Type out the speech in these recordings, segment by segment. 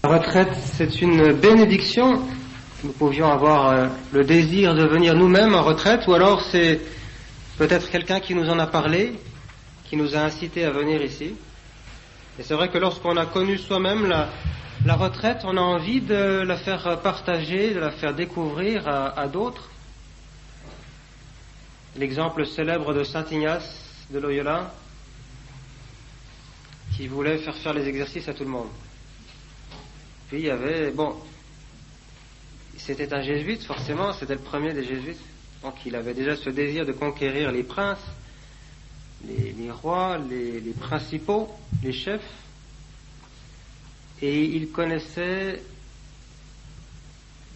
La retraite, c'est une bénédiction. Nous pouvions avoir le désir de venir nous-mêmes en retraite, ou alors c'est peut-être quelqu'un qui nous en a parlé, qui nous a incité à venir ici. Et c'est vrai que lorsqu'on a connu soi-même la retraite, on a envie de la faire partager, de la faire découvrir à d'autres. L'exemple célèbre de Saint Ignace de Loyola, qui voulait faire les exercices à tout le monde. Puis il y avait, c'était un jésuite, forcément, c'était le premier des jésuites. Donc il avait déjà ce désir de conquérir les princes, les rois, les principaux, les chefs. Et il connaissait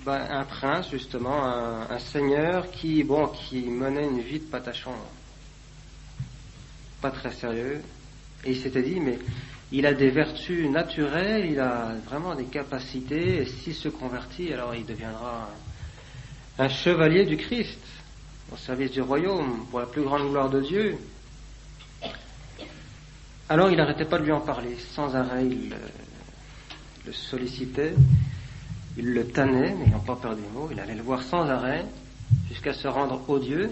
un prince, justement, un seigneur qui menait une vie de patachon, pas très sérieux. Et il s'était dit, mais il a des vertus naturelles, il a vraiment des capacités, et s'il se convertit, alors il deviendra un chevalier du Christ, au service du royaume, pour la plus grande gloire de Dieu. Alors il n'arrêtait pas de lui en parler, sans arrêt, il le sollicitait, il le tannait, n'ayant pas peur des mots, il allait le voir sans arrêt, jusqu'à se rendre odieux.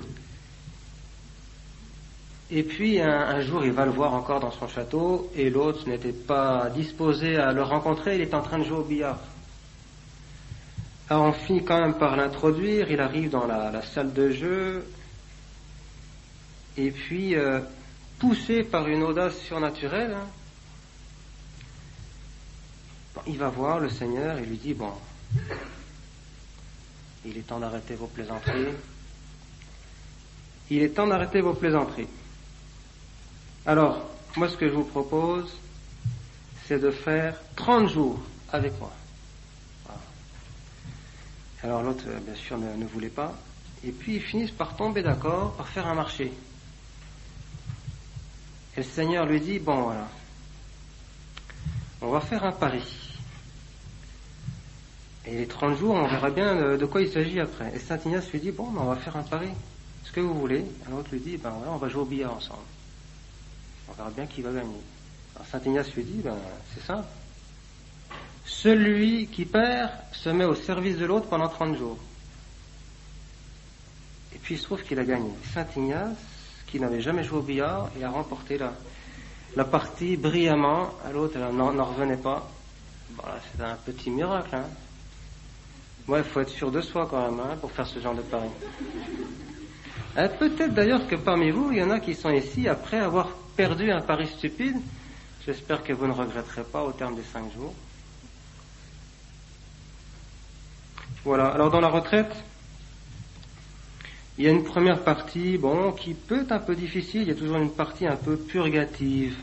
Et puis un jour, il va le voir encore dans son château, et l'autre n'était pas disposé à le rencontrer, il est en train de jouer au billard. Alors on finit quand même par l'introduire, il arrive dans la salle de jeu, et puis, poussé par une audace surnaturelle, il va voir le Seigneur et lui dit, il est temps d'arrêter vos plaisanteries. Il est temps d'arrêter vos plaisanteries. Alors, moi, ce que je vous propose, c'est de faire 30 jours avec moi. Voilà. Alors l'autre, bien sûr, ne voulait pas. Et puis, ils finissent par tomber d'accord, par faire un marché. Et le Seigneur lui dit, voilà, on va faire un pari. Et les 30 jours, on verra bien de quoi il s'agit après. Et Saint Ignace lui dit, on va faire un pari. Ce que vous voulez. Et l'autre lui dit, on va jouer au billard ensemble. On verra bien qui va gagner. Alors Saint Ignace lui dit, c'est simple. Celui qui perd se met au service de l'autre pendant 30 jours. Et puis il se trouve qu'il a gagné. Saint Ignace, qui n'avait jamais joué au billard, il a remporté la partie brillamment. À l'autre, elle n'en revenait pas. C'est un petit miracle. Il faut être sûr de soi quand même, pour faire ce genre de pari. Peut-être d'ailleurs que parmi vous, il y en a qui sont ici après avoir perdu un pari stupide. J'espère que vous ne regretterez pas au terme des 5 jours. Voilà, alors dans la retraite, il y a une première partie, qui peut être un peu difficile. Il y a toujours une partie un peu purgative,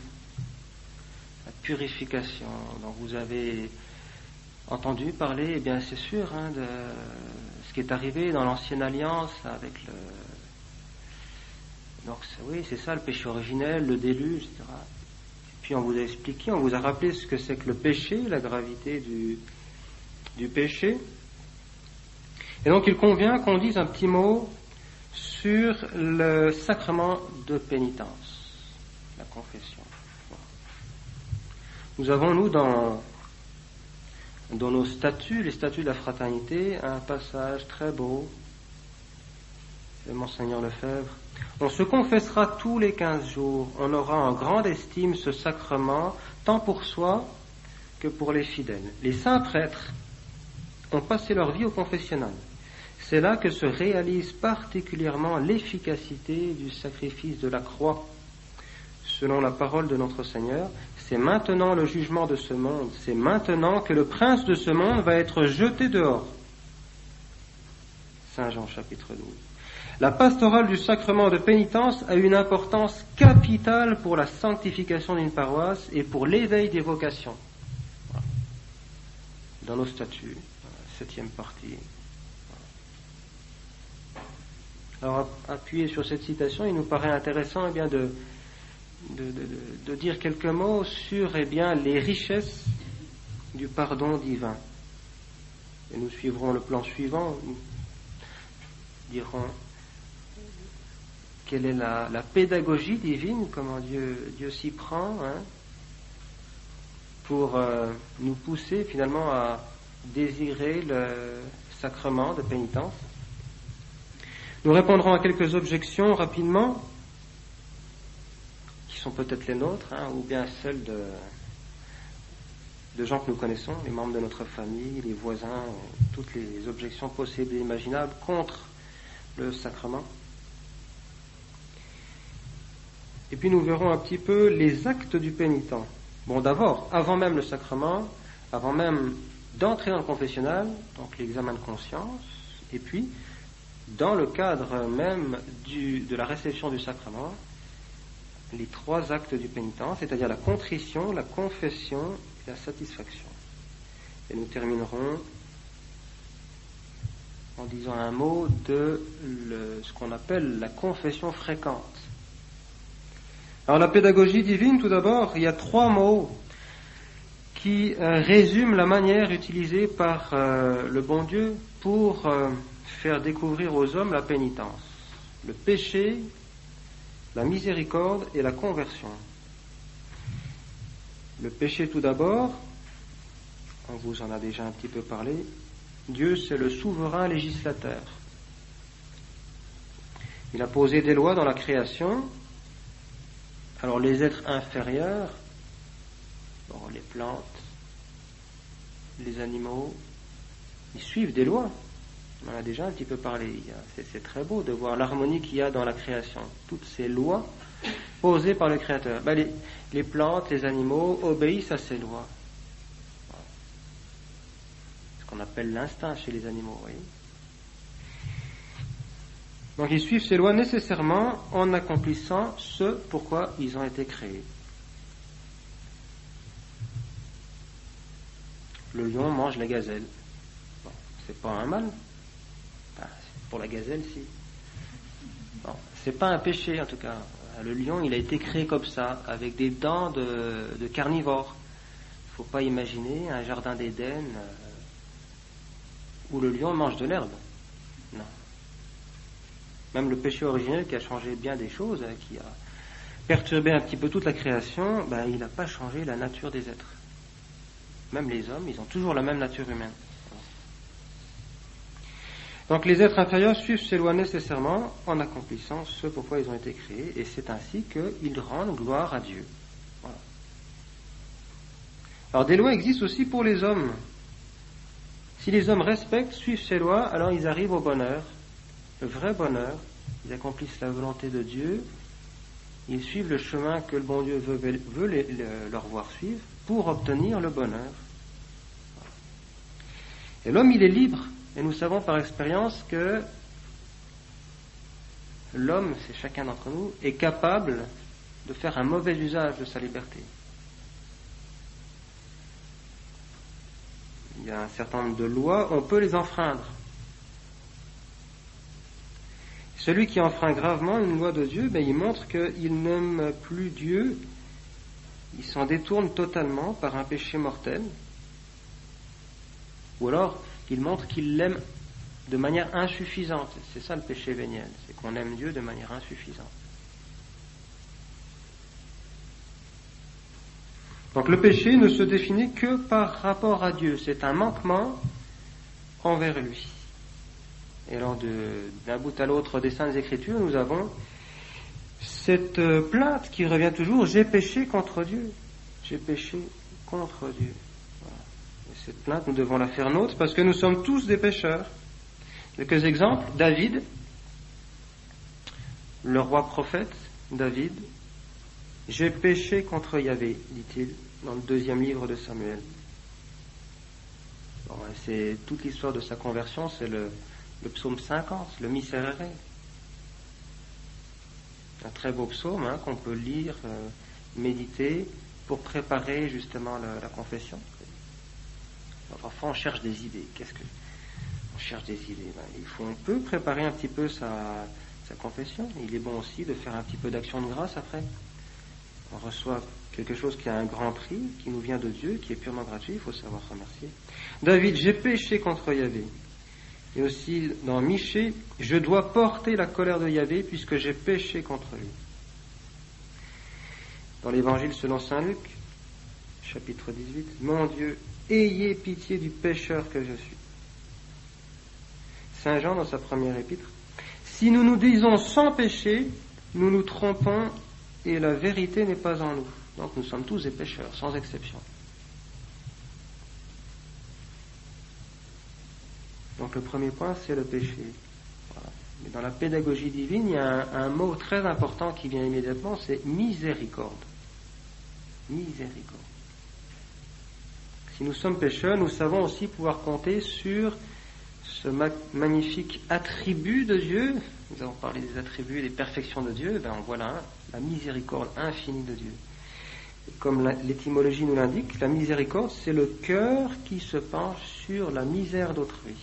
la purification. Donc vous avez entendu parler, eh bien c'est sûr, de ce qui est arrivé dans l'ancienne alliance avec Donc c'est ça le péché originel, le déluge, etc. Et puis on vous a expliqué, on vous a rappelé ce que c'est que le péché, la gravité du péché. Et donc il convient qu'on dise un petit mot sur le sacrement de pénitence, la confession. Nous avons, nous, dans nos statuts, les statuts de la fraternité, un passage très beau de Monseigneur Lefebvre. On se confessera tous les 15 jours, on aura en grande estime ce sacrement, tant pour soi que pour les fidèles. Les saints prêtres ont passé leur vie au confessionnal. C'est là que se réalise particulièrement l'efficacité du sacrifice de la croix. Selon la parole de notre Seigneur, c'est maintenant le jugement de ce monde, c'est maintenant que le prince de ce monde va être jeté dehors. Saint Jean chapitre 12. La pastorale du sacrement de pénitence a une importance capitale pour la sanctification d'une paroisse et pour l'éveil des vocations. Voilà. Dans nos statuts, 7e partie. Alors, appuyé sur cette citation, il nous paraît intéressant de dire quelques mots sur les richesses du pardon divin. Et nous suivrons le plan suivant. Nous dirons quelle est la pédagogie divine, comment Dieu s'y prend. pour nous pousser finalement à désirer le sacrement de pénitence. Nous répondrons à quelques objections rapidement, qui sont peut-être les nôtres, ou bien celles de gens que nous connaissons, les membres de notre famille, les voisins, toutes les objections possibles et imaginables contre le sacrement. Et puis nous verrons un petit peu les actes du pénitent. Bon, d'abord, avant même le sacrement, avant même d'entrer dans le confessionnal, donc l'examen de conscience, et puis dans le cadre même de la réception du sacrement, les 3 actes du pénitent, c'est-à-dire la contrition, la confession et la satisfaction. Et nous terminerons en disant un mot de ce qu'on appelle la confession fréquente. Alors la pédagogie divine, tout d'abord, il y a 3 mots qui résument la manière utilisée par le bon Dieu pour faire découvrir aux hommes la pénitence. Le péché, la miséricorde et la conversion. Le péché tout d'abord, on vous en a déjà un petit peu parlé, Dieu c'est le souverain législateur. Il a posé des lois dans la création. Alors les êtres inférieurs, les plantes, les animaux, ils suivent des lois. On en a déjà un petit peu parlé. C'est très beau de voir l'harmonie qu'il y a dans la création. Toutes ces lois posées par le Créateur. Les plantes, les animaux obéissent à ces lois. Ce qu'on appelle l'instinct chez les animaux, vous voyez. Donc ils suivent ces lois nécessairement en accomplissant ce pourquoi ils ont été créés. Le lion mange la gazelle. Bon, c'est pas un mal. Pour la gazelle, si. Bon, c'est pas un péché en tout cas. Le lion, il a été créé comme ça, avec des dents de carnivore. Il ne faut pas imaginer un jardin d'Éden où le lion mange de l'herbe. Non. Même le péché originel qui a changé bien des choses, qui a perturbé un petit peu toute la création, il n'a pas changé la nature des êtres. Même les hommes, ils ont toujours la même nature humaine. Donc les êtres inférieurs suivent ces lois nécessairement en accomplissant ce pourquoi ils ont été créés, et c'est ainsi qu'ils rendent gloire à Dieu. Voilà. Alors des lois existent aussi pour les hommes. Si les hommes respectent, suivent ces lois, alors ils arrivent au bonheur, le vrai bonheur. Ils accomplissent la volonté de Dieu, ils suivent le chemin que le bon Dieu veut leur voir suivre pour obtenir le bonheur. Et l'homme, il est libre. Et nous savons par expérience que l'homme, c'est chacun d'entre nous, est capable de faire un mauvais usage de sa liberté. Il y a un certain nombre de lois, on peut les enfreindre. Celui qui enfreint gravement une loi de Dieu, il montre qu'il n'aime plus Dieu, il s'en détourne totalement par un péché mortel, ou alors il montre qu'il l'aime de manière insuffisante. C'est ça le péché véniel, c'est qu'on aime Dieu de manière insuffisante. Donc le péché ne se définit que par rapport à Dieu, c'est un manquement envers lui. Et alors d'un bout à l'autre des Saintes Écritures, nous avons cette plainte qui revient toujours, j'ai péché contre Dieu, j'ai péché contre Dieu. Cette plainte, nous devons la faire nôtre parce que nous sommes tous des pécheurs. Quelques exemples. David, le roi prophète, David, j'ai péché contre Yahvé, dit-il dans le 2e livre de Samuel. Bon, c'est toute l'histoire de sa conversion, c'est le psaume 50, le Miserere. Un très beau psaume qu'on peut lire, méditer pour préparer justement la confession. Parfois on cherche des idées. On cherche des idées. On peut préparer un petit peu sa confession. Il est bon aussi de faire un petit peu d'action de grâce après. On reçoit quelque chose qui a un grand prix, qui nous vient de Dieu, qui est purement gratuit, il faut savoir remercier. David, j'ai péché contre Yahvé. Et aussi dans Michée, je dois porter la colère de Yahvé puisque j'ai péché contre lui. Dans l'évangile selon saint Luc, chapitre 18, « Mon Dieu, ayez pitié du pécheur que je suis. » Saint Jean, dans sa première épître, « Si nous nous disons sans péché, nous nous trompons et la vérité n'est pas en nous. » Donc nous sommes tous des pécheurs, sans exception. Donc le premier point, c'est le péché. Voilà. Mais dans la pédagogie divine, il y a un mot très important qui vient immédiatement, c'est miséricorde. Miséricorde. Si nous sommes pécheurs, nous savons aussi pouvoir compter sur ce magnifique attribut de Dieu. Nous avons parlé des attributs et des perfections de Dieu. Ben voilà, la miséricorde infinie de Dieu. Et comme l'étymologie nous l'indique, la miséricorde, c'est le cœur qui se penche sur la misère d'autrui.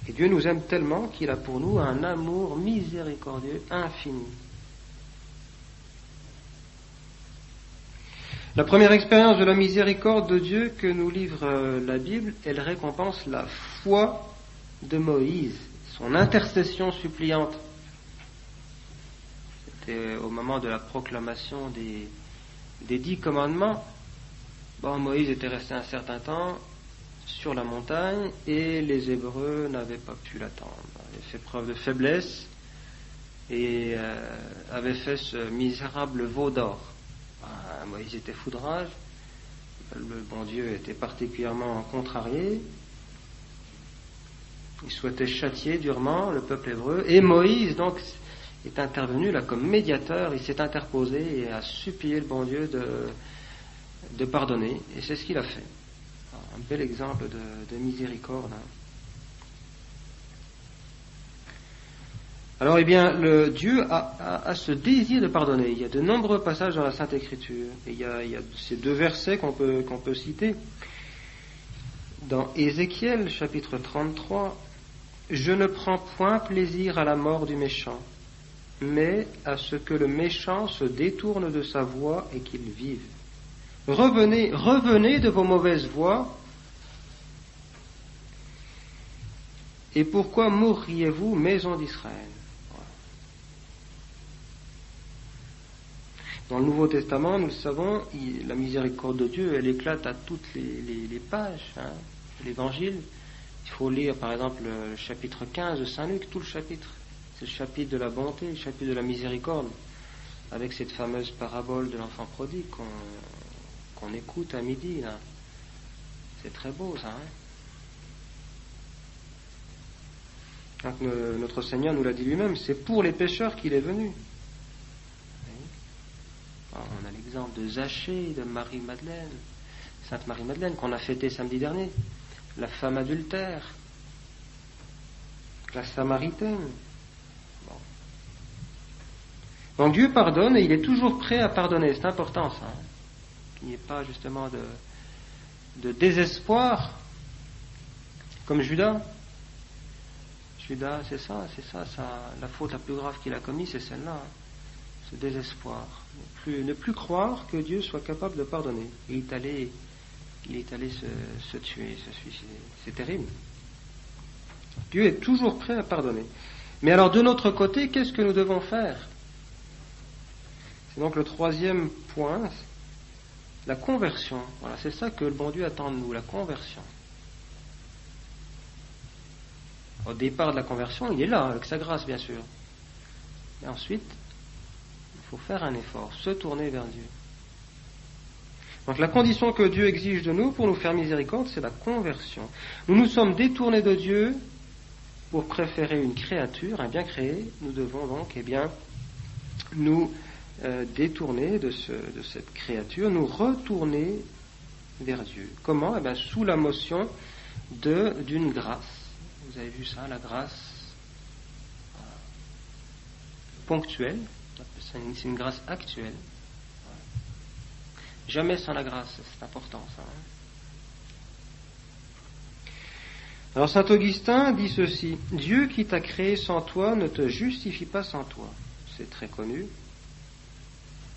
Et Dieu nous aime tellement qu'il a pour nous un amour miséricordieux infini. La première expérience de la miséricorde de Dieu que nous livre la Bible, elle récompense la foi de Moïse, son intercession suppliante. C'était au moment de la proclamation des 10 commandements. Bon, Moïse était resté un certain temps sur la montagne et les Hébreux n'avaient pas pu l'attendre. Ils avaient fait preuve de faiblesse et avaient fait ce misérable veau d'or. Moïse était foudrage, le bon Dieu était particulièrement contrarié, il souhaitait châtier durement le peuple hébreu, et Moïse donc est intervenu là comme médiateur, il s'est interposé et a supplié le bon Dieu de pardonner, et c'est ce qu'il a fait. Un bel exemple de miséricorde. Alors, eh bien, Dieu a ce désir de pardonner. Il y a de nombreux passages dans la Sainte Écriture. Et il y a ces 2 versets qu'on peut citer. Dans Ézéchiel, chapitre 33, « Je ne prends point plaisir à la mort du méchant, mais à ce que le méchant se détourne de sa voie et qu'il vive. Revenez de vos mauvaises voies. Et pourquoi mourriez-vous, maison d'Israël ?» Dans le Nouveau Testament, nous le savons, la miséricorde de Dieu, elle éclate à toutes les pages. L'Évangile, il faut lire par exemple le chapitre 15 de Saint Luc, tout le chapitre. C'est le chapitre de la bonté, le chapitre de la miséricorde, avec cette fameuse parabole de l'enfant prodigue qu'on écoute à midi. Là. C'est très beau ça. Donc, notre Seigneur nous l'a dit lui-même, c'est pour les pécheurs qu'il est venu. Alors, on a l'exemple de Zachée, de Marie-Madeleine, Sainte Marie-Madeleine, qu'on a fêté samedi dernier, la femme adultère, la Samaritaine. Bon. Donc Dieu pardonne et il est toujours prêt à pardonner, c'est important ça, qu'il n'y ait pas justement de désespoir, comme Judas. Judas, c'est ça, la faute la plus grave qu'il a commise, c'est celle-là, ce désespoir. Ne plus croire que Dieu soit capable de pardonner. Il est allé se tuer, se suicider. C'est terrible. Dieu est toujours prêt à pardonner. Mais alors, de notre côté, qu'est-ce que nous devons faire? C'est donc le 3e point, la conversion. Voilà, c'est ça que le bon Dieu attend de nous, la conversion. Au départ de la conversion, il est là, avec sa grâce, bien sûr. Et ensuite, il faut faire un effort, se tourner vers Dieu. Donc la condition que Dieu exige de nous pour nous faire miséricorde, c'est la conversion. Nous nous sommes détournés de Dieu pour préférer une créature, un bien créé. Nous devons donc, nous détourner de cette créature, nous retourner vers Dieu. Comment? Sous la motion d'une grâce. Vous avez vu ça, la grâce ponctuelle, c'est une grâce actuelle. Jamais sans la grâce, c'est important ça. Alors saint Augustin dit ceci: Dieu qui t'a créé sans toi ne te justifie pas sans toi. C'est très connu.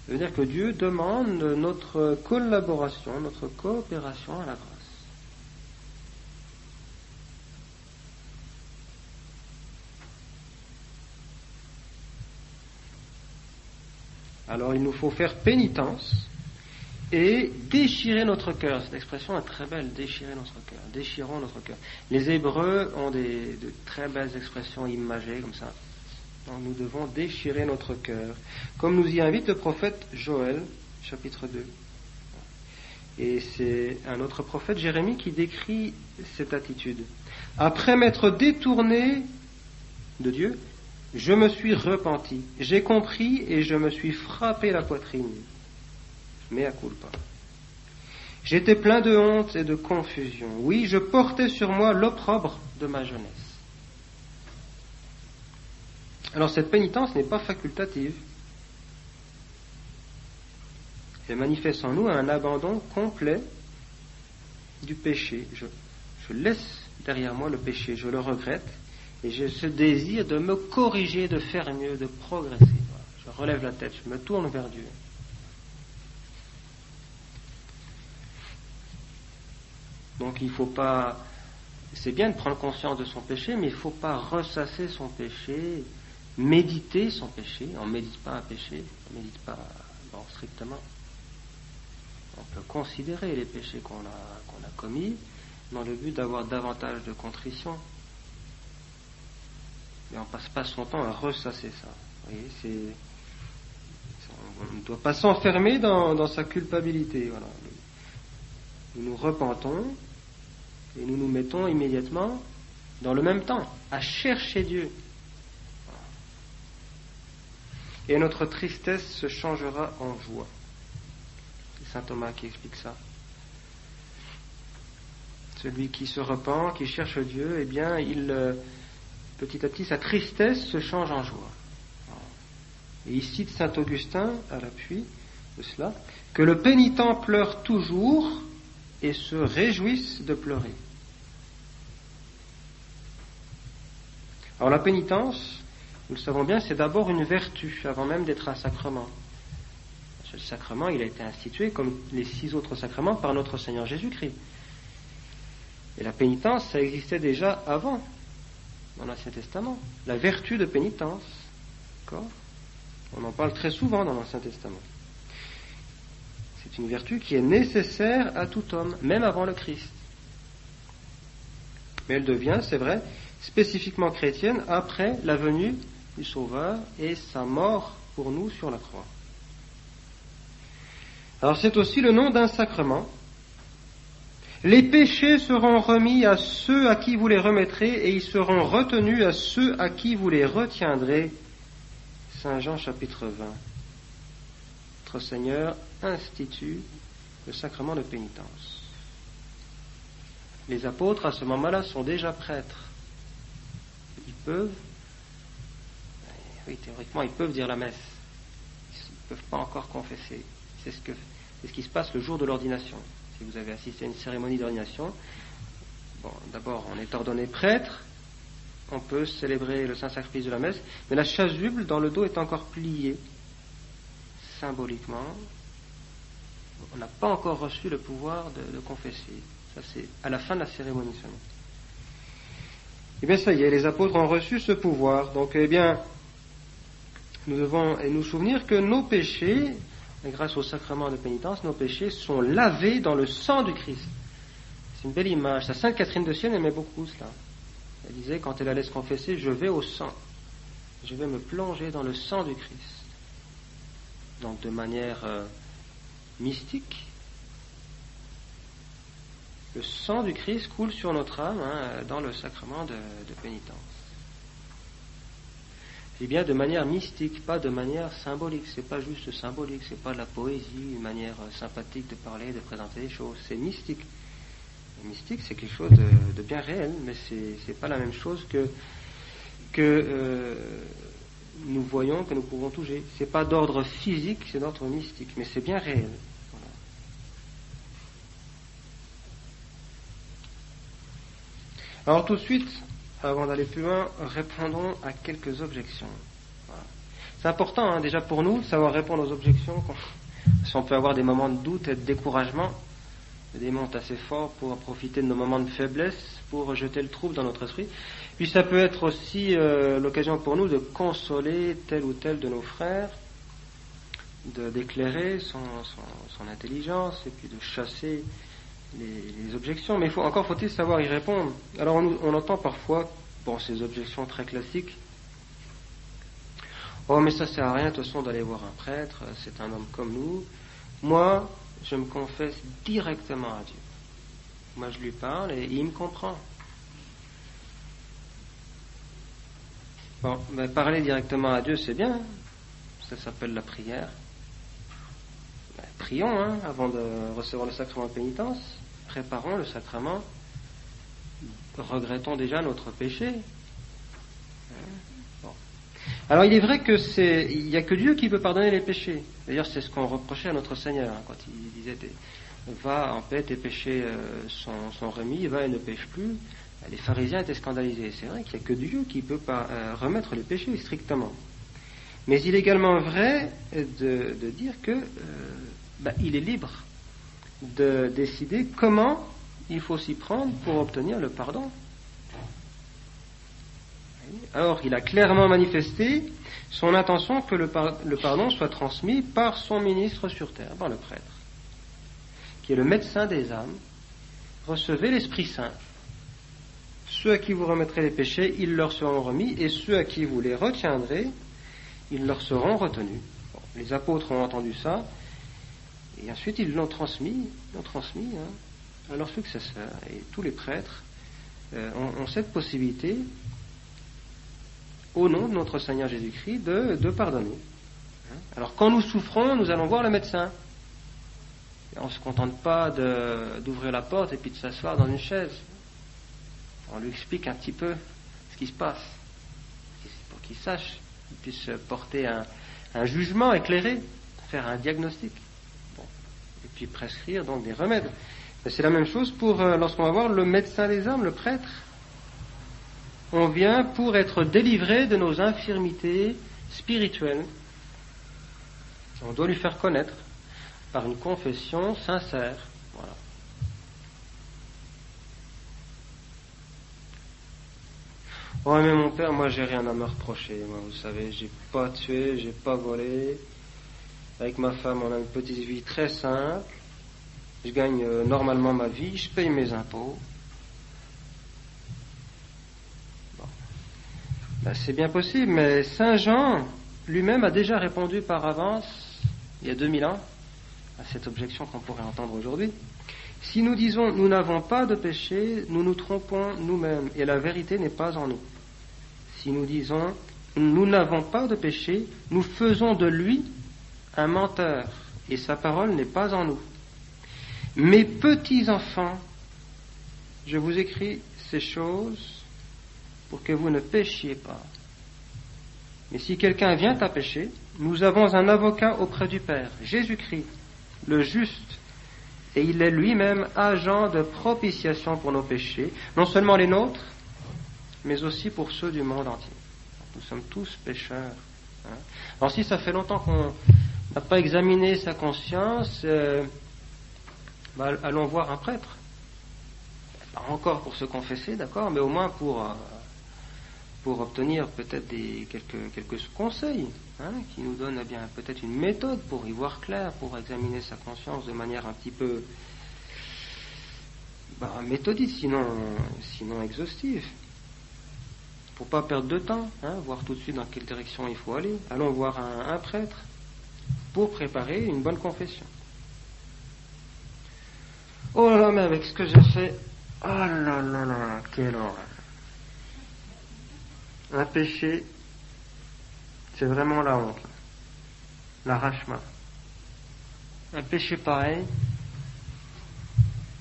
Ça veut dire que Dieu demande notre collaboration, notre coopération à la grâce. Alors il nous faut faire pénitence et déchirer notre cœur. Cette expression est très belle, déchirer notre cœur. Déchirons notre cœur. Les Hébreux ont de très belles expressions imagées comme ça. Donc nous devons déchirer notre cœur, comme nous y invite le prophète Joël, chapitre 2. Et c'est un autre prophète, Jérémie, qui décrit cette attitude. Après m'être détourné de Dieu, je me suis repenti, j'ai compris et je me suis frappé la poitrine. Mea culpa. J'étais plein de honte et de confusion. Oui, je portais sur moi l'opprobre de ma jeunesse. Alors cette pénitence n'est pas facultative. Elle manifeste en nous un abandon complet du péché. Je laisse derrière moi le péché, je le regrette, et j'ai ce désir de me corriger, de faire mieux, de progresser. Voilà. Je relève la tête, je me tourne vers Dieu. Donc il ne faut pas... C'est bien de prendre conscience de son péché, mais il ne faut pas ressasser son péché, méditer son péché. On ne médite pas un péché, on ne médite pas strictement. On peut considérer les péchés qu'on a commis dans le but d'avoir davantage de contrition. Mais on ne passe pas son temps à ressasser ça. Vous voyez, on ne doit pas s'enfermer dans sa culpabilité. Voilà. Nous nous repentons et nous nous mettons immédiatement, dans le même temps, à chercher Dieu. Et notre tristesse se changera en joie. C'est saint Thomas qui explique ça. Celui qui se repent, qui cherche Dieu, eh bien, petit à petit, sa tristesse se change en joie. Et il cite saint Augustin, à l'appui de cela, que le pénitent pleure toujours et se réjouisse de pleurer. Alors la pénitence, nous le savons bien, c'est d'abord une vertu, avant même d'être un sacrement. Ce sacrement, il a été institué, comme les 6 autres sacrements, par notre Seigneur Jésus-Christ. Et la pénitence, ça existait déjà avant, dans l'Ancien Testament. La vertu de pénitence. D'accord ? On en parle très souvent dans l'Ancien Testament. C'est une vertu qui est nécessaire à tout homme, même avant le Christ. Mais elle devient, c'est vrai, spécifiquement chrétienne après la venue du Sauveur et sa mort pour nous sur la croix. Alors c'est aussi le nom d'un sacrement. Les péchés seront remis à ceux à qui vous les remettrez et ils seront retenus à ceux à qui vous les retiendrez. Saint Jean chapitre 20. Notre Seigneur institue le sacrement de pénitence. Les apôtres à ce moment-là sont déjà prêtres. Ils peuvent, oui, théoriquement, ils peuvent dire la messe. Ils ne peuvent pas encore confesser. C'est ce qui se passe le jour de l'ordination. Si vous avez assisté à une cérémonie d'ordination, d'abord on est ordonné prêtre, on peut célébrer le Saint-Sacrifice de la messe, mais la chasuble dans le dos est encore pliée, symboliquement. On n'a pas encore reçu le pouvoir de confesser. Ça c'est à la fin de la cérémonie seulement. Eh bien ça y est, les apôtres ont reçu ce pouvoir. Donc eh bien, nous devons nous souvenir que nos péchés, et grâce au sacrement de pénitence, nos péchés sont lavés dans le sang du Christ. C'est une belle image. Sainte Catherine de Sienne aimait beaucoup cela. Elle disait, quand elle allait se confesser, je vais au sang. Je vais me plonger dans le sang du Christ. Donc de manière mystique, le sang du Christ coule sur notre âme dans le sacrement de pénitence. Eh bien, de manière mystique, pas de manière symbolique. C'est pas juste symbolique, c'est pas de la poésie, une manière sympathique de parler, de présenter les choses. C'est mystique. Le mystique, c'est quelque chose de bien réel, mais c'est pas la même chose que nous voyons, que nous pouvons toucher. C'est pas d'ordre physique, c'est d'ordre mystique, mais c'est bien réel. Voilà. Alors tout de suite, avant d'aller plus loin, répondons à quelques objections. Voilà. C'est important déjà pour nous de savoir répondre aux objections. Si on peut avoir des moments de doute et de découragement, des moments assez forts pour profiter de nos moments de faiblesse, pour jeter le trouble dans notre esprit. Puis ça peut être aussi l'occasion pour nous de consoler tel ou tel de nos frères d'éclairer son intelligence et puis de chasser les objections. Mais faut-il savoir y répondre. Alors on entend parfois, ces objections très classiques. Oh, mais ça sert à rien de toute façon d'aller voir un prêtre, c'est un homme comme nous. Moi, je me confesse directement à Dieu. Moi, je lui parle et il me comprend. Bon, mais parler directement à Dieu, c'est bien. Ça s'appelle la prière. Prions, avant de recevoir le sacrement de pénitence. Préparons le sacrement. Regrettons déjà notre péché. Bon. Alors, il est vrai il n'y a que Dieu qui peut pardonner les péchés. D'ailleurs, c'est ce qu'on reprochait à notre Seigneur, quand il disait va en paix, tes péchés sont remis, va et ne pêche plus. Les pharisiens étaient scandalisés. C'est vrai qu'il n'y a que Dieu qui peut remettre les péchés strictement. Mais il est également vrai de dire que il est libre de décider comment il faut s'y prendre pour obtenir le pardon. Alors, il a clairement manifesté son intention que le pardon soit transmis par son ministre sur terre, par le prêtre, qui est le médecin des âmes. Recevez l'Esprit Saint. Ceux à qui vous remettrez les péchés, ils leur seront remis, et ceux à qui vous les retiendrez, ils leur seront retenus. Bon, les apôtres ont entendu ça, et ensuite ils l'ont transmis à leurs successeurs. Et tous les prêtres ont cette possibilité, au nom de notre Seigneur Jésus-Christ, de pardonner. Alors quand nous souffrons, nous allons voir le médecin. Et on ne se contente pas d'ouvrir la porte et puis de s'asseoir dans une chaise. On lui explique un petit peu ce qui se passe, pour qu'il sache, qu'il puisse porter un jugement éclairé, faire un diagnostic, et puis prescrire donc des remèdes. Et c'est la même chose pour lorsqu'on va voir le médecin des âmes, le prêtre. On vient pour être délivré de nos infirmités spirituelles. On doit lui faire connaître par une confession sincère. Voilà. Oh, mais mon père, moi j'ai rien à me reprocher. Moi, vous savez, j'ai pas tué, j'ai pas volé. Avec ma femme, on a une petite vie très simple. Je gagne normalement ma vie, je paye mes impôts. Bon. C'est bien possible, mais Saint Jean lui-même a déjà répondu par avance, il y a 2000 ans, à cette objection qu'on pourrait entendre aujourd'hui. Si nous disons nous n'avons pas de péché, nous nous trompons nous-mêmes et la vérité n'est pas en nous. Si nous disons nous n'avons pas de péché, nous faisons de lui un menteur et sa parole n'est pas en nous. Mes petits enfants, je vous écris ces choses pour que vous ne péchiez pas. Mais si quelqu'un vient à pécher, nous avons un avocat auprès du Père, Jésus-Christ, le juste, et il est lui-même agent de propitiation pour nos péchés, non seulement les nôtres, mais aussi pour ceux du monde entier. Nous sommes tous pécheurs. Alors si ça fait longtemps qu'on n'a pas examiné sa conscience, allons voir un prêtre. Pas encore pour se confesser, d'accord, mais au moins pour obtenir peut-être quelques conseils, qui nous donnent peut-être une méthode pour y voir clair, pour examiner sa conscience de manière un petit peu méthodique, sinon exhaustive. Pour pas perdre de temps, voir tout de suite dans quelle direction il faut aller. Allons voir un prêtre pour préparer une bonne confession. Oh là là, mais avec ce que j'ai fait, oh là là là, quelle horreur. Un péché, c'est vraiment la honte, l'arrachement. Un péché pareil,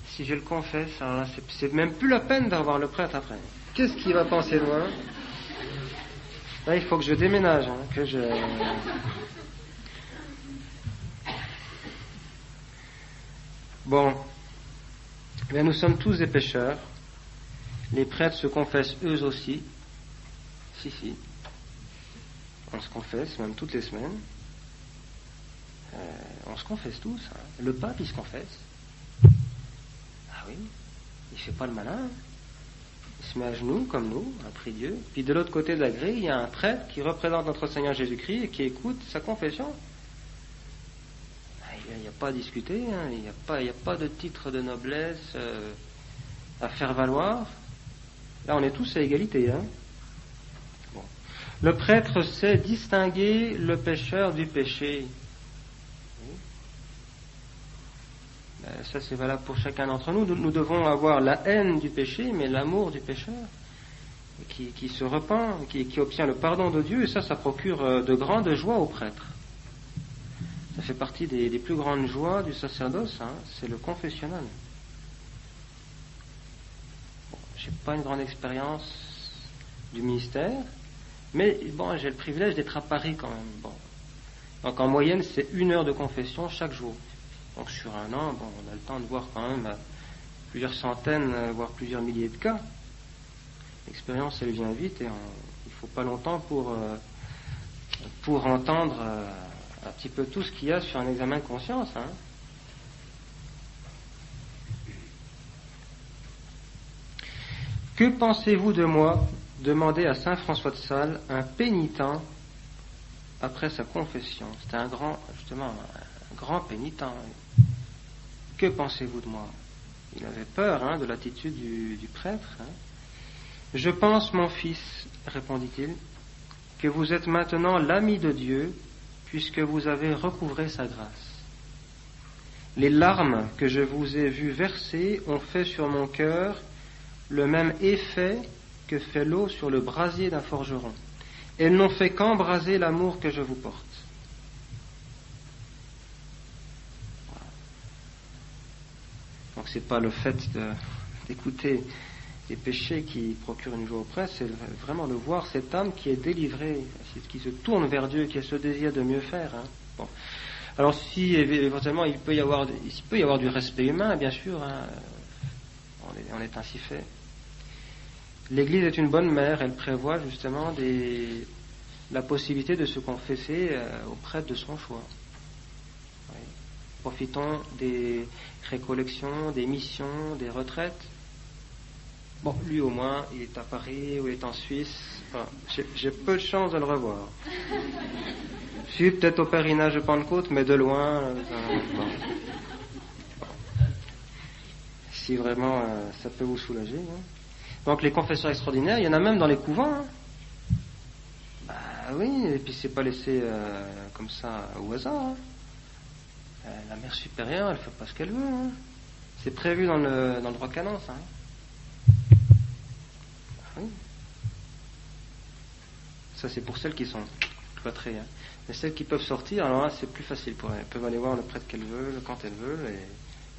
si je le confesse, alors là, c'est même plus la peine d'avoir le prêtre après. Qu'est-ce qu'il va penser de moi? Là, il faut que je déménage, Bon, nous sommes tous des pécheurs. Les prêtres se confessent eux aussi. Si. On se confesse, même toutes les semaines. On se confesse tous. Le pape, il se confesse. Ah oui, il fait pas le malin. Il se met à genoux, comme nous, à prier Dieu. Puis de l'autre côté de la grille, il y a un prêtre qui représente notre Seigneur Jésus-Christ et qui écoute sa confession. Il n'y a pas à discuter, hein. Il n'y a pas de titre de noblesse à faire valoir. Là, on est tous à égalité. Hein. Bon. Le prêtre sait distinguer le pécheur du péché. Ça, c'est valable pour chacun d'entre nous. Nous devons avoir la haine du péché, mais l'amour du pécheur, qui se repent, qui obtient le pardon de Dieu, et ça procure de grandes joies au prêtre. Ça fait partie des plus grandes joies du sacerdoce, hein, c'est le confessionnal. Bon, j'ai pas une grande expérience du ministère, mais bon, j'ai le privilège d'être à Paris quand même. Bon. Donc en moyenne, c'est 1 heure de confession chaque jour. Donc sur un an, bon, on a le temps de voir quand même plusieurs centaines, voire plusieurs milliers de cas. L'expérience, elle vient vite et il faut pas longtemps pour entendre un petit peu tout ce qu'il y a sur un examen de conscience. Hein. Que pensez-vous de moi? Demandait à saint François de Sales un pénitent après sa confession. C'était un grand pénitent. Que pensez-vous de moi? Il avait peur, hein, de l'attitude du prêtre. Hein. Je pense, mon fils, répondit-il, que vous êtes maintenant l'ami de Dieu, puisque vous avez recouvré sa grâce. Les larmes que je vous ai vu verser ont fait sur mon cœur le même effet que fait l'eau sur le brasier d'un forgeron. Elles n'ont fait qu'embraser l'amour que je vous porte. Donc c'est pas le fait d'écouter les péchés qui procurent une joie au prêtre, c'est vraiment de voir cette âme qui est délivrée, qui se tourne vers Dieu, qui a ce désir de mieux faire. Hein. Bon. Alors si éventuellement il peut y avoir du respect humain, bien sûr, hein, on est ainsi fait. L'Église est une bonne mère, elle prévoit justement la possibilité de se confesser au prêtre de son choix. Oui. Profitons des récollections, des missions, des retraites. Bon, lui au moins, il est à Paris ou il est en Suisse. Enfin, j'ai peu de chance de le revoir. Je suis peut-être au pèlerinage de Pentecôte, mais de loin. Bon. Si vraiment ça peut vous soulager. Hein. Donc les confesseurs extraordinaires, il y en a même dans les couvents. Hein. Bah oui, et puis c'est pas laissé comme ça au hasard. Hein. La mère supérieure, elle fait pas ce qu'elle veut. Hein. C'est prévu dans le droit canon, ça. Hein. Oui. Ça, c'est pour celles qui sont cloîtrées. Hein. Mais celles qui peuvent sortir, alors là, c'est plus facile pour elles. Elles peuvent aller voir le prêtre qu'elles veulent, quand elles veulent, et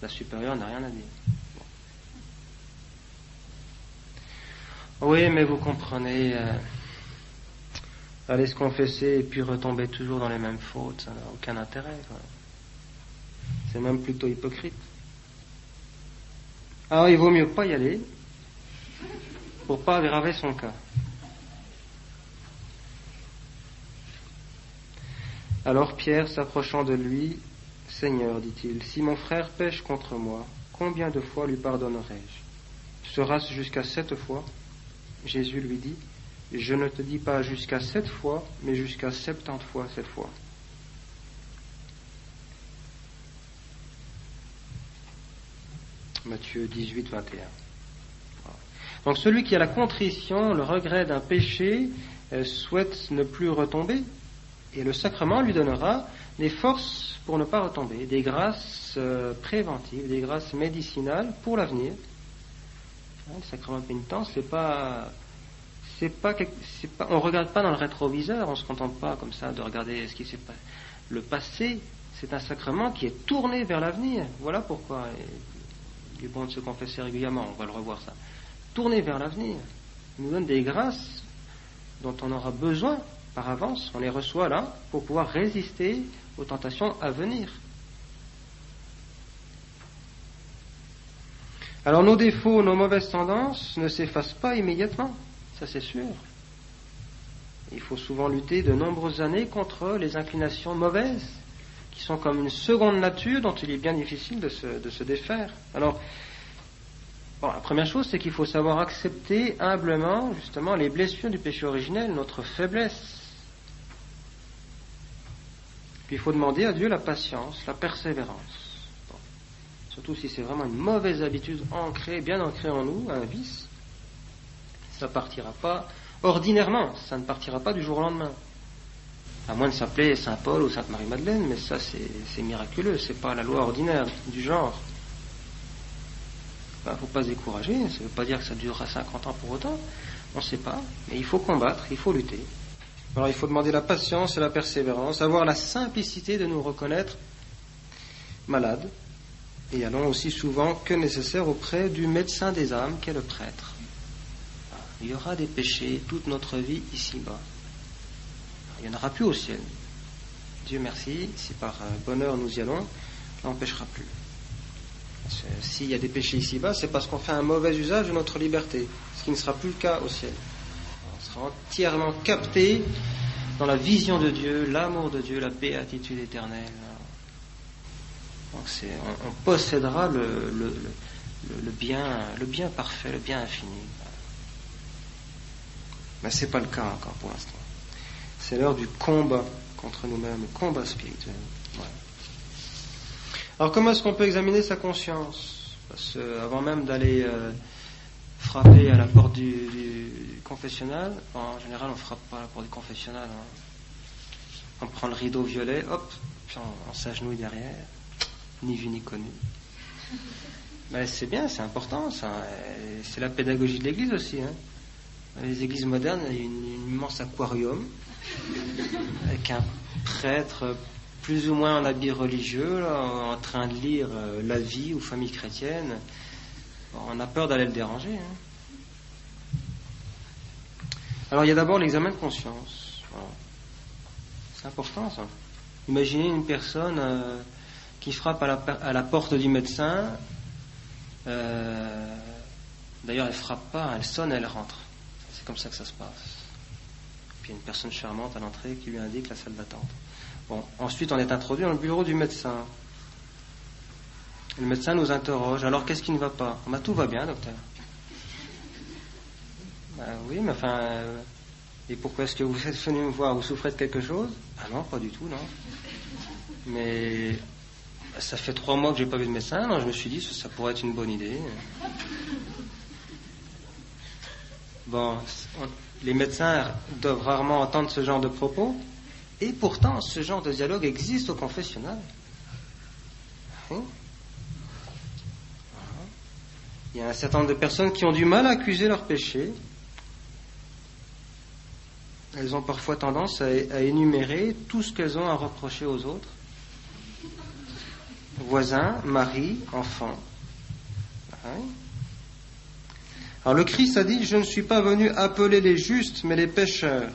la supérieure n'a rien à dire. Bon. Oui, mais vous comprenez, aller se confesser et puis retomber toujours dans les mêmes fautes, ça n'a aucun intérêt. Quoi. C'est même plutôt hypocrite. Alors, il vaut mieux pas y aller pour pas aggraver son cas. Alors Pierre, s'approchant de lui, « Seigneur, dit-il, si mon frère pêche contre moi, combien de fois lui pardonnerai-je? Sera-ce jusqu'à 7 fois ?» Jésus lui dit, « Je ne te dis pas jusqu'à 7 fois, mais jusqu'à 70 fois 7 fois. » Matthieu 18, 21. Donc celui qui a la contrition, le regret d'un péché, souhaite ne plus retomber, et le sacrement lui donnera des forces pour ne pas retomber, des grâces préventives, des grâces médicinales pour l'avenir. Le sacrement de pénitence, on regarde pas dans le rétroviseur, on se contente pas comme ça de regarder ce qui s'est passé. Le passé, c'est un sacrement qui est tourné vers l'avenir. Voilà pourquoi il est bon de se confesser régulièrement, on va le revoir ça. Tourné vers l'avenir. Il nous donne des grâces dont on aura besoin par avance, on les reçoit là pour pouvoir résister aux tentations à venir. Alors nos défauts, nos mauvaises tendances ne s'effacent pas immédiatement, ça c'est sûr. Il faut souvent lutter de nombreuses années contre les inclinations mauvaises, qui sont comme une seconde nature dont il est bien difficile de se défaire. Alors, bon, la première chose, c'est qu'il faut savoir accepter humblement, justement, les blessures du péché originel, notre faiblesse. Puis il faut demander à Dieu la patience, la persévérance. Bon. Surtout si c'est vraiment une mauvaise habitude ancrée, bien ancrée en nous, un vice, ça partira pas ordinairement, ça ne partira pas du jour au lendemain. À moins de s'appeler Saint Paul ou Sainte Marie-Madeleine, mais ça c'est miraculeux, c'est pas la loi ordinaire du genre. Il ne faut pas se décourager, ça ne veut pas dire que ça durera 50 ans pour autant, on ne sait pas, mais il faut combattre, il faut lutter. Alors il faut demander la patience et la persévérance, avoir la simplicité de nous reconnaître malades, et allons aussi souvent que nécessaire auprès du médecin des âmes qu'est le prêtre. Il y aura des péchés toute notre vie ici-bas. Il n'y en aura plus au ciel. Dieu merci, si par bonheur nous y allons, ça n'empêchera plus. S'il y a des péchés ici-bas, c'est parce qu'on fait un mauvais usage de notre liberté, ce qui ne sera plus le cas au ciel. On sera entièrement capté dans la vision de Dieu, l'amour de Dieu, la béatitude éternelle. Donc on possédera le bien parfait, le bien infini. Mais ce n'est pas le cas encore pour l'instant. C'est l'heure du combat contre nous-mêmes, le combat spirituel. Ouais. Alors comment est-ce qu'on peut examiner sa conscience? Parce que avant même d'aller frapper à la porte du confessionnal, en général on ne frappe pas à la porte du confessionnal. On prend le rideau violet, hop, puis on s'agenouille derrière, ni vu ni connu. Mais c'est bien, c'est important, ça. C'est la pédagogie de l'Église aussi. Les églises modernes, il y a une immense aquarium avec un prêtre plus ou moins en habit religieux, là, en train de lire la vie ou famille chrétienne. On a peur d'aller le déranger. Alors il y a d'abord l'examen de conscience. Voilà. C'est important ça. Imaginez une personne qui frappe à la porte du médecin. D'ailleurs elle frappe pas, elle sonne, elle rentre. C'est comme ça que ça se passe. Puis il y a une personne charmante à l'entrée qui lui indique la salle d'attente. Bon, ensuite on est introduit dans le bureau du médecin. Le médecin nous interroge. Alors qu'est-ce qui ne va pas? Tout va bien, docteur. Oui, mais enfin, et pourquoi est-ce que vous êtes venu me voir? Vous souffrez de quelque chose? Non, pas du tout, non. Mais ça fait 3 mois que j'ai pas vu de médecin, alors je me suis dit que ça pourrait être une bonne idée. Bon, les médecins doivent rarement entendre ce genre de propos, et pourtant ce genre de dialogue existe au confessionnal. Oui. Il y a un certain nombre de personnes qui ont du mal à accuser leurs péchés. Elles ont parfois tendance à énumérer tout ce qu'elles ont à reprocher aux autres. Voisins, mari, enfants. Oui. Alors le Christ a dit: je ne suis pas venu appeler les justes, mais les pécheurs.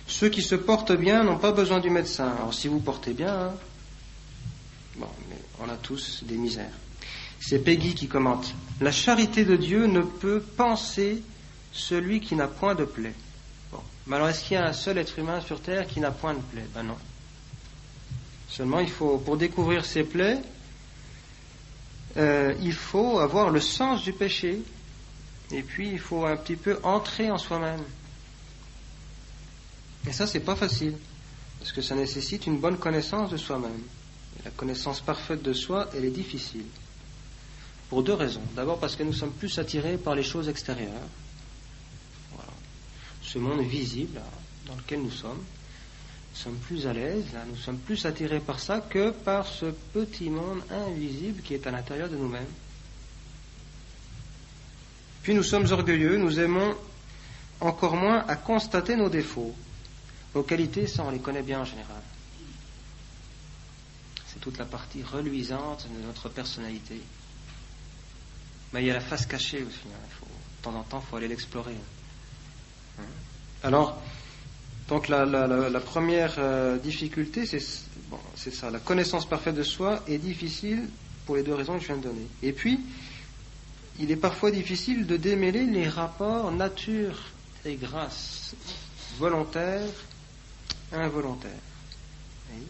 Ceux qui se portent bien n'ont pas besoin du médecin. Alors si vous portez bien, bon, mais on a tous des misères. C'est Peggy qui commente: la charité de Dieu ne peut panser celui qui n'a point de plaie. Bon, mais alors est-ce qu'il y a un seul être humain sur terre qui n'a point de plaie? Non. Seulement il faut, pour découvrir ses plaies, il faut avoir le sens du péché. Et puis il faut un petit peu entrer en soi-même. Et ça c'est pas facile, parce que ça nécessite une bonne connaissance de soi-même. Et la connaissance parfaite de soi, elle est difficile. Pour 2 raisons. D'abord parce que nous sommes plus attirés par les choses extérieures. Voilà. Ce monde visible dans lequel nous sommes sommes plus à l'aise, nous sommes plus attirés par ça que par ce petit monde invisible qui est à l'intérieur de nous-mêmes. Puis nous sommes orgueilleux, nous aimons encore moins à constater nos défauts. Nos qualités, ça on les connaît bien en général. C'est toute la partie reluisante de notre personnalité. Mais il y a la face cachée aussi. De temps en temps, il faut aller l'explorer. Alors, donc la première difficulté, c'est ça. La connaissance parfaite de soi est difficile pour les 2 raisons que je viens de donner. Et puis, il est parfois difficile de démêler les rapports nature et grâce, volontaire, involontaire. Oui.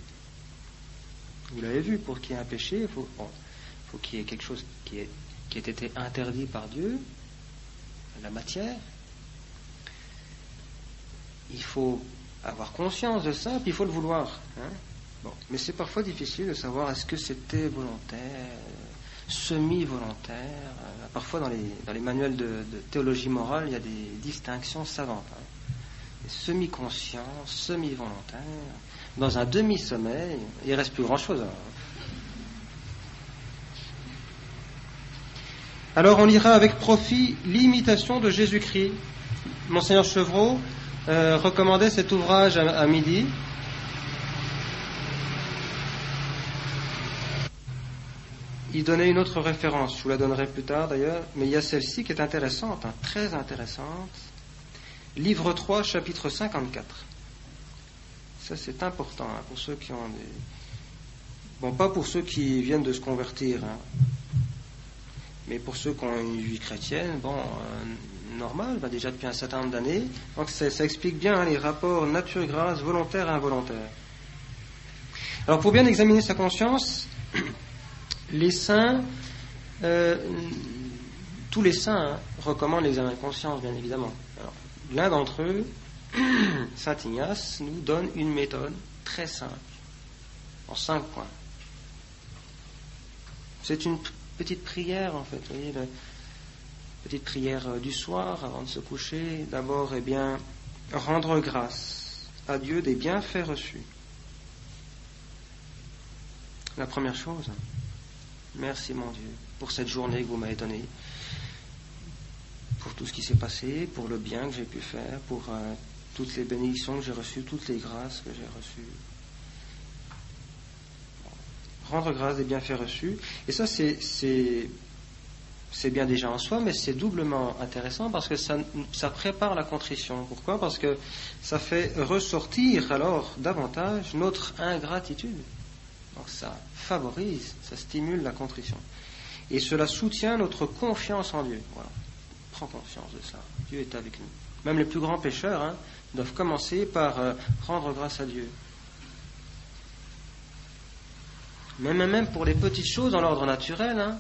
Vous l'avez vu, pour qu'il y ait un péché, il faut qu'il y ait quelque chose qui ait été interdit par Dieu, la matière. Il faut avoir conscience de ça, puis il faut le vouloir. Bon, mais c'est parfois difficile de savoir est-ce que c'était volontaire, semi-volontaire. Parfois dans les manuels de théologie morale, il y a des distinctions savantes. Semi-conscient, semi-volontaire, dans un demi-sommeil, il ne reste plus grand-chose. Alors on lira avec profit l'imitation de Jésus-Christ. Monseigneur Chevreau recommandait cet ouvrage à midi. Il donnait une autre référence, je vous la donnerai plus tard d'ailleurs, mais il y a celle-ci qui est intéressante, très intéressante. Livre 3, chapitre 54. Ça c'est important pour ceux qui ont des... Bon, pas pour ceux qui viennent de se convertir, mais pour ceux qui ont une vie chrétienne, normale, déjà depuis un certain nombre d'années. Donc ça explique bien les rapports nature-grâce, volontaire et involontaire. Alors pour bien examiner sa conscience, les saints, tous les saints recommandent l'examen de conscience, bien évidemment. Alors, l'un d'entre eux, Saint Ignace, nous donne une méthode très simple, en 5 points. C'est une petite prière, en fait, vous voyez, petite prière du soir, avant de se coucher. D'abord, rendre grâce à Dieu des bienfaits reçus. La première chose, merci mon Dieu pour cette journée que vous m'avez donnée, pour tout ce qui s'est passé, pour le bien que j'ai pu faire, pour toutes les bénédictions que j'ai reçues, toutes les grâces que j'ai reçues. Rendre grâce des bienfaits reçus. Et ça, c'est bien déjà en soi, mais c'est doublement intéressant parce que ça prépare la contrition. Pourquoi ? Parce que ça fait ressortir alors davantage notre ingratitude. Donc ça favorise, ça stimule la contrition. Et cela soutient notre confiance en Dieu. Voilà. Prends conscience de cela. Dieu est avec nous. Même les plus grands pécheurs doivent commencer par rendre grâce à Dieu. Même pour les petites choses dans l'ordre naturel.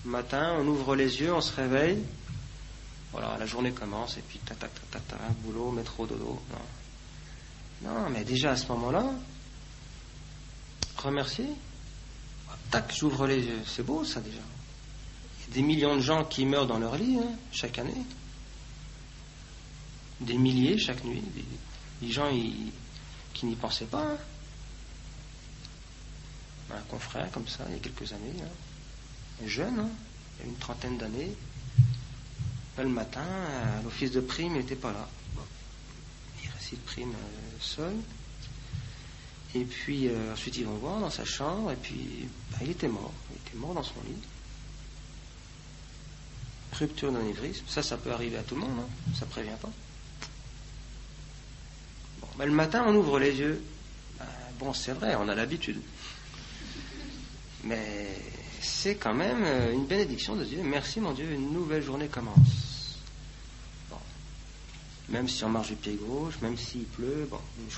Le matin, on ouvre les yeux, on se réveille. Voilà, la journée commence et puis boulot, métro, dodo. Non, mais déjà à ce moment-là, remercier. Tac, j'ouvre les yeux. C'est beau ça déjà. Il y a des millions de gens qui meurent dans leur lit chaque année. Des milliers chaque nuit. Des gens qui n'y pensaient pas. Un confrère comme ça, il y a quelques années, jeune, il y a une 30aine d'années. Le matin, à l'office de prime, il n'était pas là. Il récite prime seul. Et puis ensuite ils vont voir dans sa chambre, et puis il était mort. Il était mort dans son lit. Rupture d'anévrisme, ça peut arriver à tout le monde, ça prévient pas. Le matin on ouvre les yeux. C'est vrai, on a l'habitude. Mais c'est quand même une bénédiction de Dieu. Merci mon Dieu, une nouvelle journée commence. Même si on marche du pied gauche, même s'il pleut,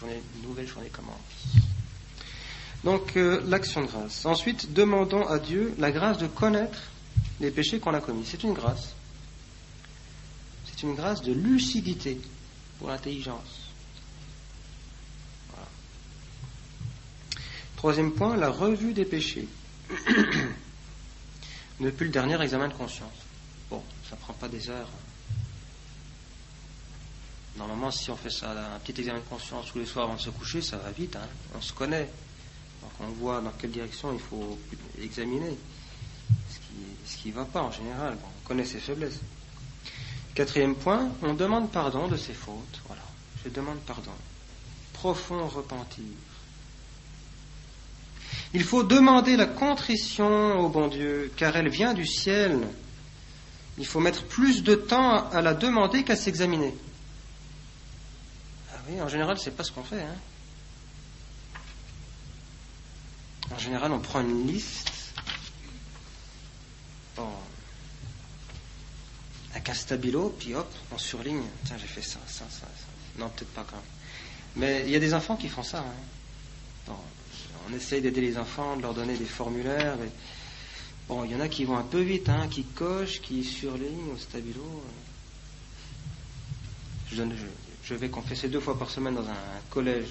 une nouvelle journée commence. Donc l'action de grâce. Ensuite, demandons à Dieu la grâce de connaître les péchés qu'on a commis. C'est une grâce. C'est une grâce de lucidité pour l'intelligence. Voilà. Troisième point, la revue des péchés. Depuis le dernier examen de conscience. Ça prend pas des heures. Normalement, si on fait ça, un petit examen de conscience tous les soirs avant de se coucher, ça va vite. On se connaît. Donc on voit dans quelle direction il faut examiner ce qui ne va pas en général. On connaît ses faiblesses. Quatrième point, on demande pardon de ses fautes. Voilà, je demande pardon. Profond repentir. Il faut demander la contrition au bon Dieu, car elle vient du ciel. Il faut mettre plus de temps à la demander qu'à s'examiner. Ah oui, en général, c'est pas ce qu'on fait. En général, on prend une liste. Avec un stabilo, puis hop, on surligne. Tiens, j'ai fait ça. Non, peut-être pas quand même. Mais il y a des enfants qui font ça. On essaye d'aider les enfants, de leur donner des formulaires. Il y en a qui vont un peu vite, qui cochent, qui surlignent au stabilo. Je vais confesser 2 fois par semaine dans un collège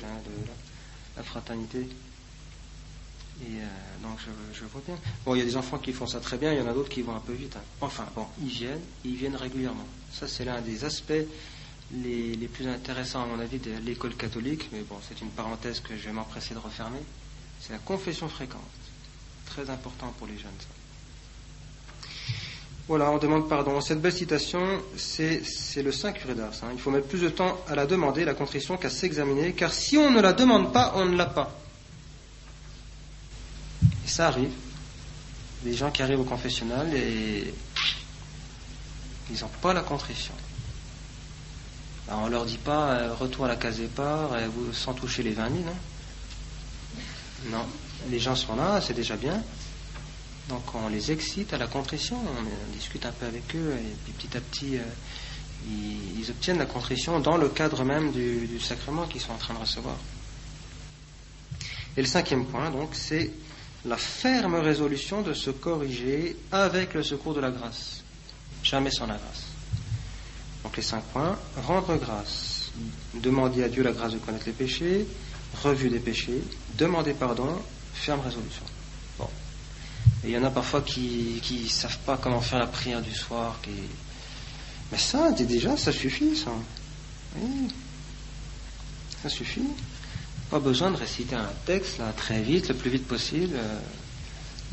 la fraternité. Et donc je vois bien. Bon, il y a des enfants qui font ça très bien, il y en a d'autres qui vont un peu vite. Enfin, bon, ils viennent régulièrement. Ça, c'est l'un des aspects les plus intéressants, à mon avis, de l'école catholique. Mais bon, c'est une parenthèse que je vais m'empresser de refermer. C'est la confession fréquente. Très important pour les jeunes, ça. Voilà, on demande pardon. Cette belle citation, c'est le Saint Curé d'Ars. Il faut mettre plus de temps à la demander, la contrition, qu'à s'examiner, car si on ne la demande pas, on ne l'a pas. Et ça arrive. Des gens qui arrivent au confessionnal et ils n'ont pas la contrition. Alors on leur dit pas retour à la case départ, sans toucher les 20 000. Non, les gens sont là, c'est déjà bien. Donc on les excite à la contrition, on discute un peu avec eux et puis petit à petit ils obtiennent la contrition dans le cadre même du sacrement qu'ils sont en train de recevoir. Et le 5e point, donc, c'est la ferme résolution de se corriger avec le secours de la grâce, jamais sans la grâce. Donc les 5 points: rendre grâce, demander à Dieu la grâce de connaître les péchés, revue des péchés, demander pardon, ferme résolution. Bon. Et il y en a parfois qui savent pas comment faire la prière du soir. Mais ça, déjà, ça suffit, ça. Oui. Ça suffit. Pas besoin de réciter un texte là très vite, le plus vite possible.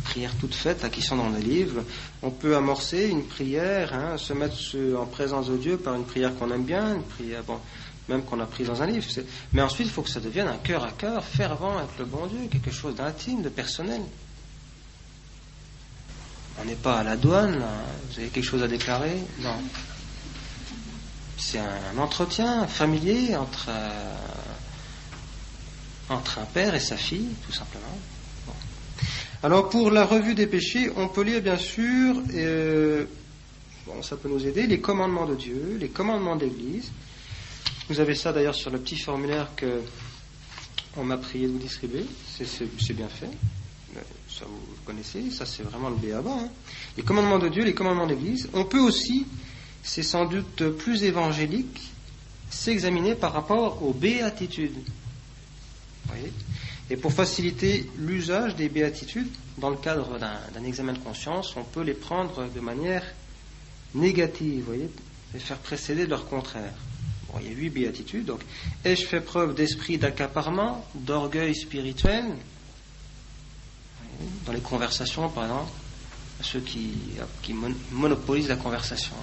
Prière toute faite, là, qui sont dans les livres. On peut amorcer une prière, se mettre en présence de Dieu par une prière qu'on aime bien, une prière, même qu'on a prise dans un livre. Mais ensuite, il faut que ça devienne un cœur à cœur, fervent avec le bon Dieu, quelque chose d'intime, de personnel. On n'est pas à la douane, là. Vous avez quelque chose à déclarer? Non. C'est un entretien familier entre un père et sa fille, tout simplement. Bon. Alors, pour la revue des péchés, on peut lire, bien sûr, ça peut nous aider, les commandements de Dieu, les commandements de l'Église. Vous avez ça, d'ailleurs, sur le petit formulaire qu'on m'a prié de vous distribuer. C'est bien fait. Ça, vous connaissez, ça, c'est vraiment le b.a.-ba. Les commandements de Dieu, les commandements de l'Église. On peut aussi, c'est sans doute plus évangélique, s'examiner par rapport aux béatitudes. Vous voyez ? Et pour faciliter l'usage des béatitudes, dans le cadre d'un examen de conscience, on peut les prendre de manière négative, vous voyez, et faire précéder de leur contraire. Bon, il y a 8 béatitudes, donc ai-je fait preuve d'esprit d'accaparement, d'orgueil spirituel? Dans les conversations, par exemple, ceux qui monopolisent la conversation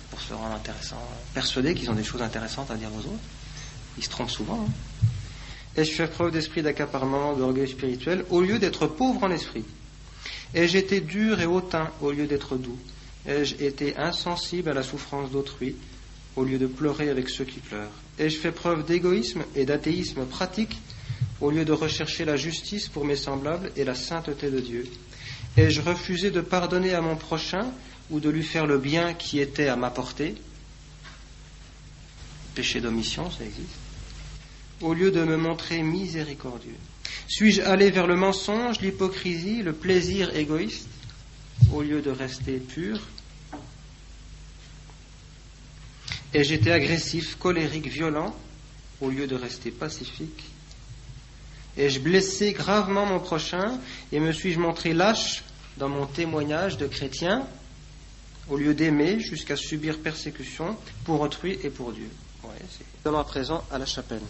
pour se rendre intéressants, persuadés qu'ils ont des choses intéressantes à dire aux autres, ils se trompent souvent. Ai-je fait preuve d'esprit d'accaparement, d'orgueil spirituel, au lieu d'être pauvre en esprit? Ai-je été dur et hautain au lieu d'être doux? Ai-je été insensible à la souffrance d'autrui au lieu de pleurer avec ceux qui pleurent? Ai-je fait preuve d'égoïsme et d'athéisme pratique au lieu de rechercher la justice pour mes semblables et la sainteté de Dieu? Ai-je refusé de pardonner à mon prochain ou de lui faire le bien qui était à ma portée? Péché d'omission, ça existe. Au lieu de me montrer miséricordieux? Suis-je allé vers le mensonge, l'hypocrisie, le plaisir égoïste, au lieu de rester pur? Ai-je été agressif, colérique, violent, au lieu de rester pacifique? Ai-je blessé gravement mon prochain et me suis-je montré lâche dans mon témoignage de chrétien, au lieu d'aimer jusqu'à subir persécution pour autrui et pour Dieu? Nous allons à présent à la chapelle.